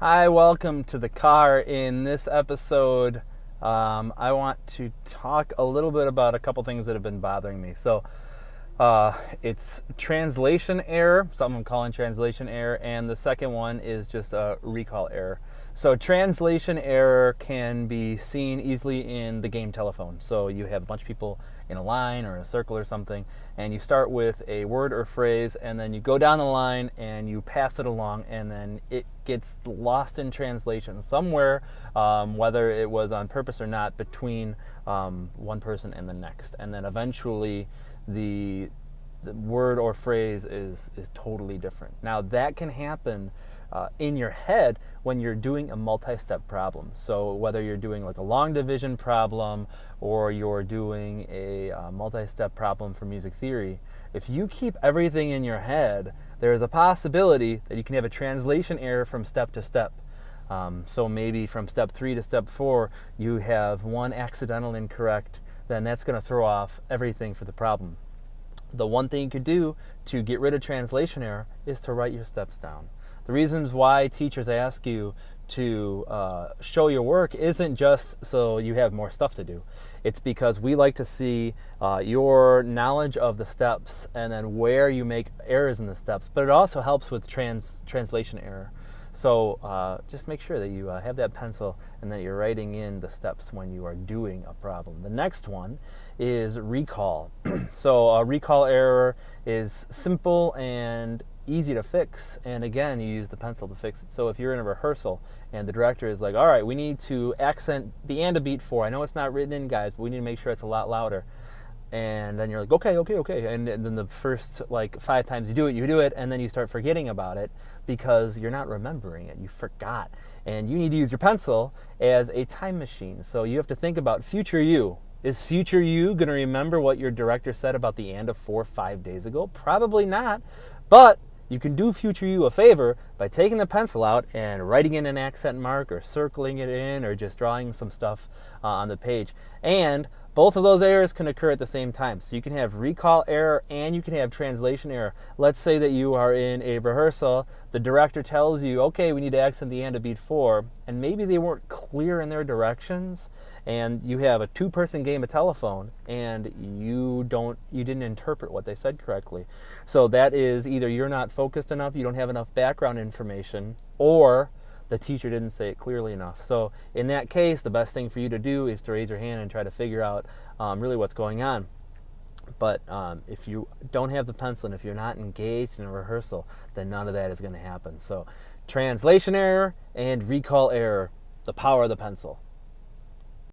Hi, welcome to the car. In this episode, I want to talk a little bit about a couple things that have been bothering me. It's translation error, something I'm calling translation error, and the second one is just a recall error. So translation error can be seen easily in the game telephone. So you have a bunch of people in a line or a circle or something, and you start with a word or phrase, and then you go down the line and you pass it along, and then it gets lost in translation somewhere, whether it was on purpose or not, between one person and the next. And then eventually the word or phrase is totally different. Now that can happen in your head when you're doing a multi-step problem. So whether you're doing like a long division problem or you're doing a multi-step problem for music theory, if you keep everything in your head, there is a possibility that you can have a translation error from step to step. So maybe from step 3 to step 4, you have one accidental incorrect, then that's going to throw off everything for the problem. The one thing you could do to get rid of translation error is to write your steps down. The reasons why teachers ask you to show your work isn't just so you have more stuff to do. It's because we like to see your knowledge of the steps and then where you make errors in the steps, but it also helps with translation error. So just make sure that you have that pencil and that you're writing in the steps when you are doing a problem. The next one is recall. So a recall error is simple and easy to fix, and again, you use the pencil to fix it. So if you're in a rehearsal and the director is like, all right, we need to accent the and a beat 4. I know it's not written in, guys, but we need to make sure it's a lot louder. And then you're like, okay. And then the first 5 times you do it, and then you start forgetting about it because you're not remembering it. You forgot. And you need to use your pencil as a time machine. So you have to think about future you. Is future you going to remember what your director said about the and of 4 5 days ago? Probably not. But you can do future you a favor by taking the pencil out and writing in an accent mark or circling it in or just drawing some stuff on the page. And both of those errors can occur at the same time. So you can have recall error and you can have translation error. Let's say that you are in a rehearsal. The director tells you, okay, we need to accent the and of beat 4, and maybe they weren't clear in their directions, and you have a 2-person game of telephone and you didn't interpret what they said correctly. So that is either you're not focused enough, you don't have enough background information, or the teacher didn't say it clearly enough. So in that case, the best thing for you to do is to raise your hand and try to figure out really what's going on. But if you don't have the pencil and if you're not engaged in a rehearsal, then none of that is going to happen. So translation error and recall error, the power of the pencil.